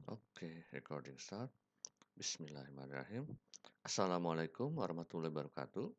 Oke, recording start. Bismillahirrahmanirrahim. Assalamualaikum warahmatullahi wabarakatuh.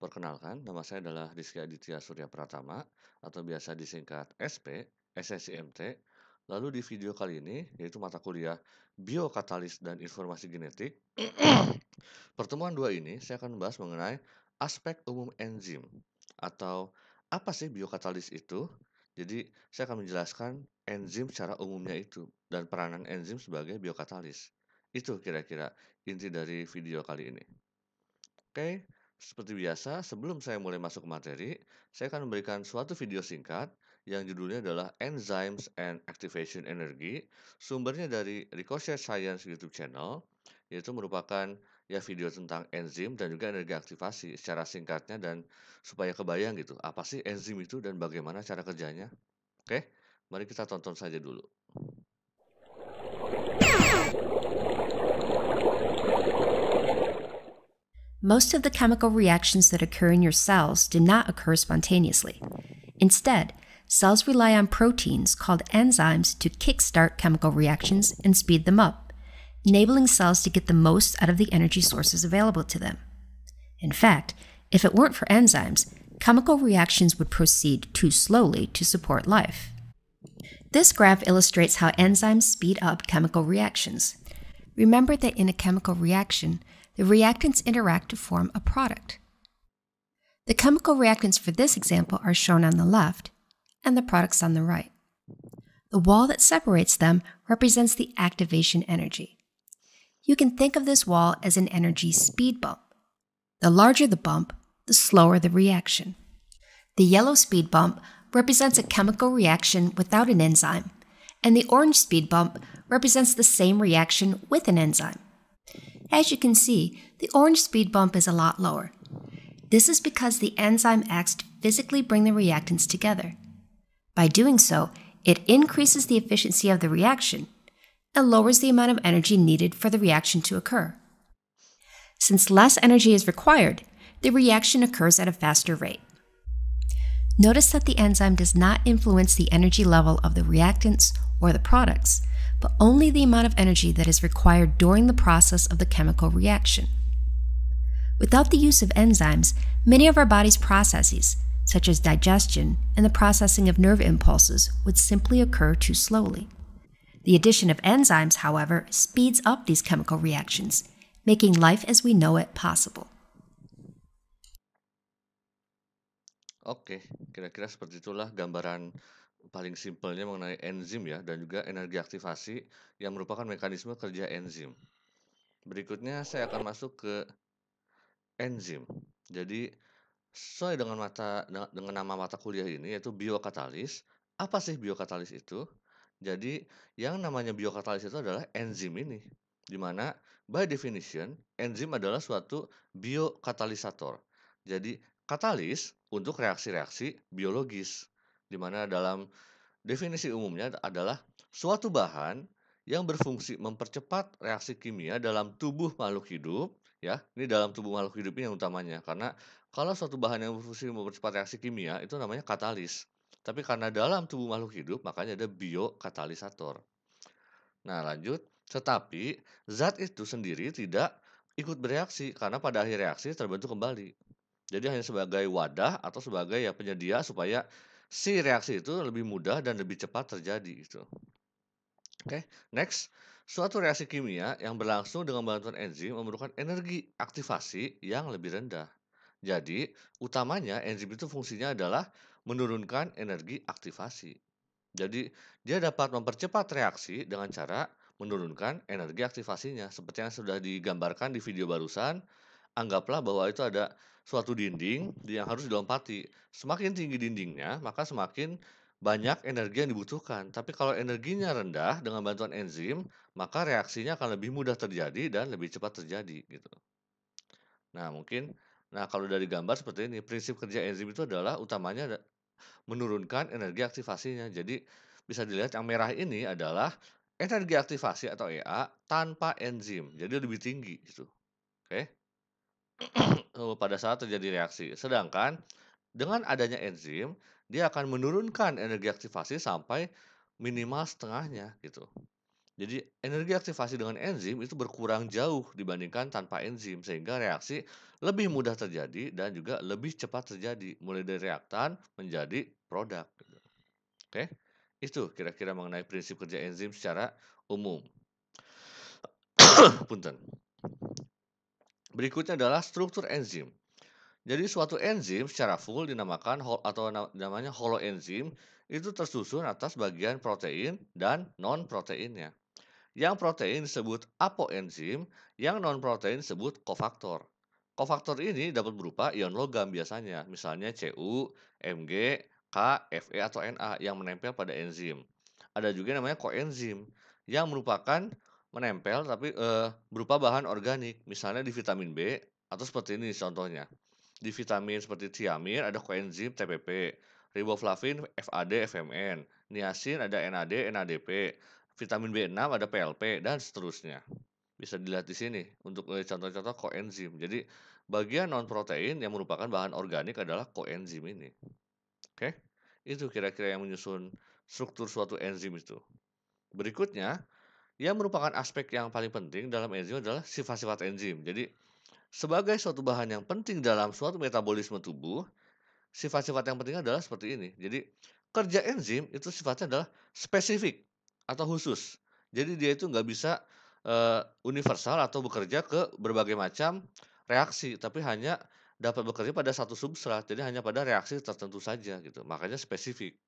Perkenalkan, nama saya adalah Rizky Aditya Surya Pratama atau biasa disingkat SP, SSIMT. Lalu di video kali ini, yaitu mata kuliah Biokatalis dan Informasi Genetik. Pertemuan dua ini, saya akan membahas mengenai aspek umum enzim atau apa sih biokatalis itu. Jadi, saya akan menjelaskan enzim secara umumnya itu dan peranan enzim sebagai biokatalis. Itu kira-kira inti dari video kali ini. Oke, seperti biasa, sebelum saya mulai masuk ke materi, saya akan memberikan suatu video singkat yang judulnya adalah Enzymes and Activation Energy. Sumbernya dari Ricochet Science YouTube channel, yaitu merupakan ya video tentang enzim dan juga energi aktivasi secara singkatnya dan supaya kebayang gitu, apa sih enzim itu dan bagaimana cara kerjanya. Oke, mari kita tonton saja dulu. Most of the chemical reactions that occur in your cells do not occur spontaneously. Instead, cells rely on proteins called enzymes to kickstart chemical reactions and speed them up, enabling cells to get the most out of the energy sources available to them. In fact, if it weren't for enzymes, chemical reactions would proceed too slowly to support life. This graph illustrates how enzymes speed up chemical reactions. Remember that in a chemical reaction, the reactants interact to form a product. The chemical reactants for this example are shown on the left, and the products on the right. The wall that separates them represents the activation energy. You can think of this wall as an energy speed bump. The larger the bump, the slower the reaction. The yellow speed bump represents a chemical reaction without an enzyme, and the orange speed bump represents the same reaction with an enzyme. As you can see, the orange speed bump is a lot lower. This is because the enzyme acts to physically bring the reactants together. By doing so, it increases the efficiency of the reaction and lowers the amount of energy needed for the reaction to occur. Since less energy is required, the reaction occurs at a faster rate. Notice that the enzyme does not influence the energy level of the reactants or the products, but only the amount of energy that is required during the process of the chemical reaction. Without the use of enzymes, many of our body's processes, such as digestion and the processing of nerve impulses, would simply occur too slowly. The addition of enzymes, however, speeds up these chemical reactions, making life as we know it possible. Oke, kira-kira seperti itulah gambaran paling simpelnya mengenai enzim ya dan juga energi aktivasi yang merupakan mekanisme kerja enzim. Berikutnya saya akan masuk ke enzim. Jadi sesuai dengan nama mata kuliah ini yaitu biokatalis. Apa sih biokatalis itu? Jadi yang namanya biokatalis itu adalah enzim ini. Di mana by definition enzim adalah suatu biokatalisator. Jadi katalis untuk reaksi-reaksi biologis. Di mana dalam definisi umumnya adalah suatu bahan yang berfungsi mempercepat reaksi kimia dalam tubuh makhluk hidup, ya. Ini dalam tubuh makhluk hidup ini yang utamanya, karena kalau suatu bahan yang berfungsi mempercepat reaksi kimia itu namanya katalis. Tapi karena dalam tubuh makhluk hidup, makanya ada biokatalisator. Nah, lanjut. Tetapi zat itu sendiri tidak ikut bereaksi karena pada akhir reaksi terbentuk kembali. Jadi hanya sebagai wadah atau sebagai ya penyedia supaya si reaksi itu lebih mudah dan lebih cepat terjadi gitu. Oke, next. Suatu reaksi kimia yang berlangsung dengan bantuan enzim memerlukan energi aktivasi yang lebih rendah. Jadi, utamanya enzim itu fungsinya adalah menurunkan energi aktivasi. Jadi, dia dapat mempercepat reaksi dengan cara menurunkan energi aktivasinya. Seperti yang sudah digambarkan di video barusan, anggaplah bahwa itu ada suatu dinding yang harus dilompati. Semakin tinggi dindingnya, maka semakin banyak energi yang dibutuhkan. Tapi kalau energinya rendah dengan bantuan enzim, maka reaksinya akan lebih mudah terjadi dan lebih cepat terjadi gitu. Nah, kalau dari gambar seperti ini, prinsip kerja enzim itu adalah utamanya menurunkan energi aktivasinya. Jadi bisa dilihat yang merah ini adalah energi aktivasi atau EA tanpa enzim. Jadi lebih tinggi gitu. Oke. Pada saat terjadi reaksi. Sedangkan dengan adanya enzim, dia akan menurunkan energi aktivasi sampai minimal setengahnya gitu. Jadi energi aktivasi dengan enzim itu berkurang jauh dibandingkan tanpa enzim sehingga reaksi lebih mudah terjadi dan juga lebih cepat terjadi mulai dari reaktan menjadi produk gitu. Oke. Itu kira-kira mengenai prinsip kerja enzim secara umum. Punten. Berikutnya adalah struktur enzim. Jadi suatu enzim secara full dinamakan namanya holoenzim itu tersusun atas bagian protein dan non-proteinnya. Yang protein disebut apoenzim, yang non-protein disebut kofaktor. Kofaktor ini dapat berupa ion logam biasanya, misalnya Cu, Mg, K, Fe, atau Na yang menempel pada enzim. Ada juga namanya koenzim, yang merupakan menempel tapi berupa bahan organik, misalnya di vitamin B, atau seperti ini contohnya. Di vitamin seperti thiamine ada koenzim TPP, riboflavin FAD FMN, niacin ada NAD NADP, vitamin B6 ada PLP dan seterusnya. Bisa dilihat di sini untuk contoh-contoh koenzim. Jadi bagian non protein yang merupakan bahan organik adalah koenzim ini. Oke. Itu kira-kira yang menyusun struktur suatu enzim itu. Berikutnya, yang merupakan aspek yang paling penting dalam enzim adalah sifat-sifat enzim. Jadi sebagai suatu bahan yang penting dalam suatu metabolisme tubuh, sifat-sifat yang penting adalah seperti ini. Jadi, kerja enzim itu sifatnya adalah spesifik atau khusus. Jadi dia itu nggak bisa universal atau bekerja ke berbagai macam reaksi, tapi hanya dapat bekerja pada satu substrat. Jadi hanya pada reaksi tertentu saja gitu. Makanya spesifik.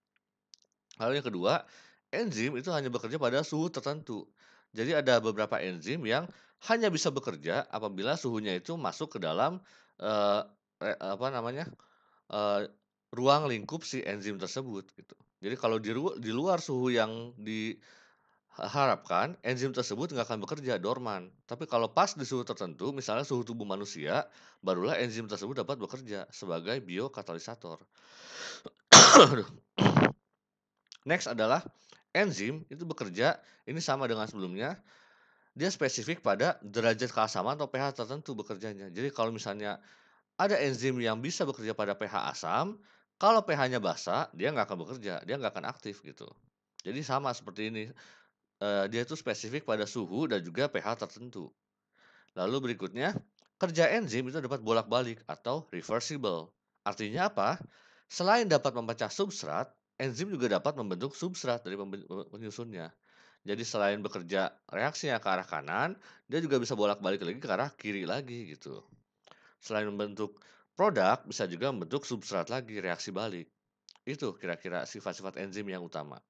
Lalu yang kedua, enzim itu hanya bekerja pada suhu tertentu. Jadi ada beberapa enzim yang hanya bisa bekerja apabila suhunya itu masuk ke dalam eh, apa namanya Eee, ruang lingkup si enzim tersebut gitu. Jadi kalau di luar suhu yang diharapkan, enzim tersebut nggak akan bekerja, dorman. Tapi kalau pas di suhu tertentu, misalnya suhu tubuh manusia, barulah enzim tersebut dapat bekerja sebagai biokatalisator. Aduh. Next adalah enzim itu bekerja, ini sama dengan sebelumnya, dia spesifik pada derajat keasaman atau pH tertentu bekerjanya. Jadi kalau misalnya ada enzim yang bisa bekerja pada pH asam, kalau pH-nya basa, dia nggak akan bekerja, dia nggak akan aktif gitu. Jadi sama seperti ini, dia itu spesifik pada suhu dan juga pH tertentu. Lalu berikutnya, kerja enzim itu dapat bolak-balik atau reversible. Artinya apa? Selain dapat memecah substrat, enzim juga dapat membentuk substrat dari penyusunnya. Jadi selain bekerja reaksinya ke arah kanan, dia juga bisa bolak-balik lagi ke arah kiri lagi gitu. Selain membentuk produk, bisa juga membentuk substrat lagi, reaksi balik. Itu kira-kira sifat-sifat enzim yang utama.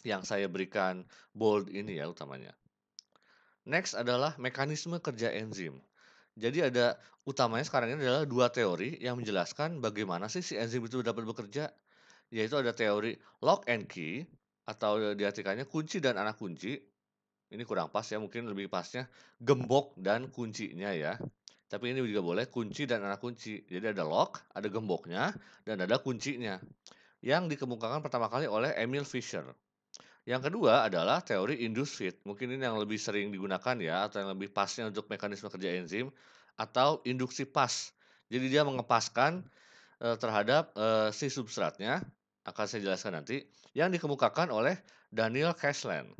Yang saya berikan bold ini ya utamanya. Next adalah mekanisme kerja enzim. Jadi ada utamanya sekarang ini adalah dua teori yang menjelaskan bagaimana sih si enzim itu dapat bekerja. Yaitu ada teori lock and key atau diartikannya kunci dan anak kunci. Ini kurang pas ya, mungkin lebih pasnya gembok dan kuncinya ya. Tapi ini juga boleh kunci dan anak kunci. Jadi ada lock, ada gemboknya, dan ada kuncinya. Yang dikemukakan pertama kali oleh Emil Fischer. Yang kedua adalah teori induced fit. Mungkin ini yang lebih sering digunakan ya, atau yang lebih pasnya untuk mekanisme kerja enzim, atau induksi pas. Jadi dia mengepaskan terhadap si substratnya, akan saya jelaskan nanti, yang dikemukakan oleh Daniel Castellan.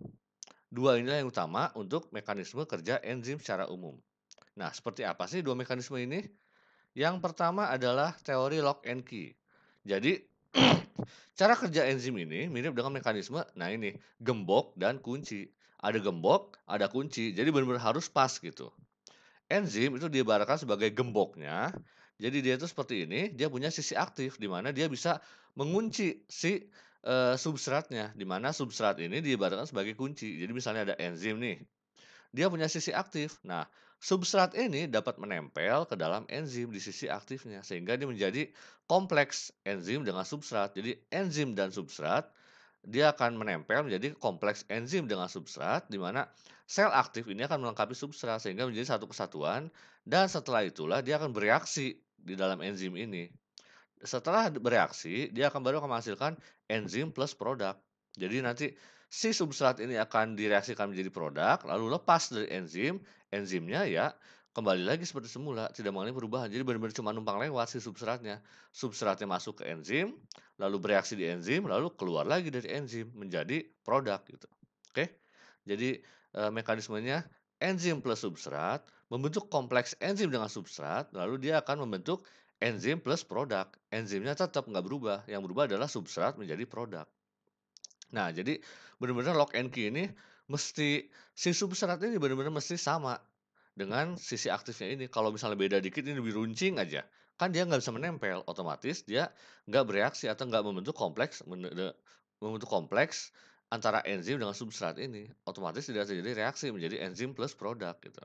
Dua inilah yang utama untuk mekanisme kerja enzim secara umum. Nah, seperti apa sih dua mekanisme ini? Yang pertama adalah teori lock and key. Jadi, cara kerja enzim ini mirip dengan mekanisme, nah ini, gembok dan kunci. Ada gembok, ada kunci, jadi benar-benar harus pas gitu. Enzim itu diibaratkan sebagai gemboknya, jadi dia itu seperti ini, dia punya sisi aktif, di mana dia bisa mengunci si substratnya, di mana substrat ini diibaratkan sebagai kunci. Jadi misalnya ada enzim nih, dia punya sisi aktif. Nah, substrat ini dapat menempel ke dalam enzim di sisi aktifnya sehingga dia menjadi kompleks enzim dengan substrat. Jadi enzim dan substrat dia akan menempel menjadi kompleks enzim dengan substrat di mana sel aktif ini akan melengkapi substrat sehingga menjadi satu kesatuan dan setelah itulah dia akan bereaksi di dalam enzim ini. Setelah bereaksi, dia akan menghasilkan enzim plus produk. Jadi nanti si substrat ini akan direaksikan menjadi produk, lalu lepas dari enzim, enzimnya ya kembali lagi seperti semula, tidak mengalami perubahan. Jadi benar-benar cuma numpang lewat si substratnya. Substratnya masuk ke enzim, lalu bereaksi di enzim, lalu keluar lagi dari enzim menjadi produk gitu. Oke. Jadi, mekanismenya enzim plus substrat membentuk kompleks enzim dengan substrat, lalu dia akan membentuk enzim plus produk. Enzimnya tetap nggak berubah, yang berubah adalah substrat menjadi produk. Nah, jadi benar-benar lock and key ini mesti si substrat ini benar-benar mesti sama dengan sisi aktifnya ini. Kalau misalnya beda dikit ini lebih runcing aja, kan dia nggak bisa menempel, otomatis dia nggak bereaksi atau nggak membentuk kompleks antara enzim dengan substrat ini. Otomatis tidak terjadi reaksi menjadi enzim plus produk gitu.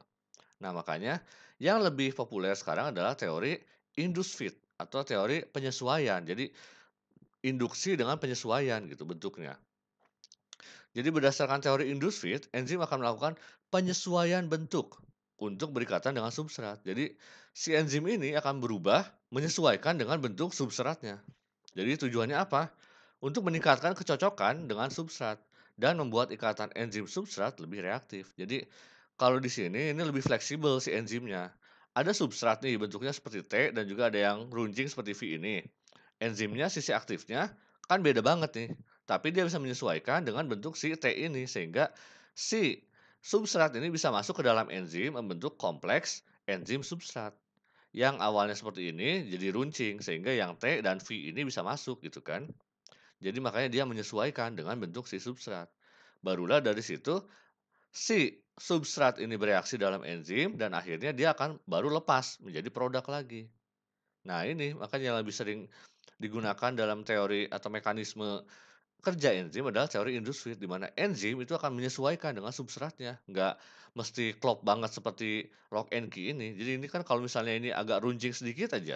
Nah, makanya yang lebih populer sekarang adalah teori induced fit atau teori penyesuaian. Jadi induksi dengan penyesuaian gitu bentuknya. Jadi berdasarkan teori induced fit, enzim akan melakukan penyesuaian bentuk untuk berikatan dengan substrat. Jadi si enzim ini akan berubah menyesuaikan dengan bentuk substratnya. Jadi tujuannya apa? Untuk meningkatkan kecocokan dengan substrat dan membuat ikatan enzim substrat lebih reaktif. Jadi kalau di sini ini lebih fleksibel si enzimnya. Ada substrat nih bentuknya seperti T dan juga ada yang runcing seperti V ini. Enzimnya sisi aktifnya kan beda banget nih. Tapi dia bisa menyesuaikan dengan bentuk si T ini sehingga si substrat ini bisa masuk ke dalam enzim membentuk kompleks enzim substrat. Yang awalnya seperti ini jadi runcing sehingga yang T dan V ini bisa masuk gitu kan. Jadi makanya dia menyesuaikan dengan bentuk si substrat. Barulah dari situ si substrat ini bereaksi dalam enzim dan akhirnya dia akan baru lepas menjadi produk lagi. Nah ini makanya yang lebih sering digunakan dalam teori atau mekanisme kerja enzim adalah teori induced di mana enzim itu akan menyesuaikan dengan substratnya, nggak mesti klop banget seperti lock and key ini. Jadi ini kan kalau misalnya ini agak runcing sedikit aja,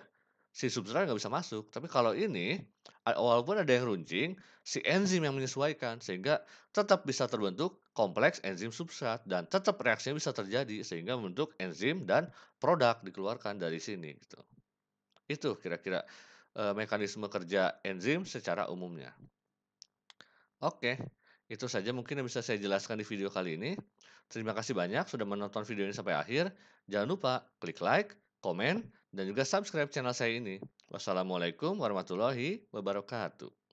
si substrat nggak bisa masuk. Tapi kalau ini, walaupun ada yang runcing, si enzim yang menyesuaikan sehingga tetap bisa terbentuk kompleks enzim substrat dan tetap reaksinya bisa terjadi sehingga membentuk enzim dan produk dikeluarkan dari sini gitu. Itu kira-kira mekanisme kerja enzim secara umumnya. Oke, itu saja mungkin yang bisa saya jelaskan di video kali ini. Terima kasih banyak sudah menonton video ini sampai akhir. Jangan lupa klik like, komen, dan juga subscribe channel saya ini. Wassalamualaikum warahmatullahi wabarakatuh.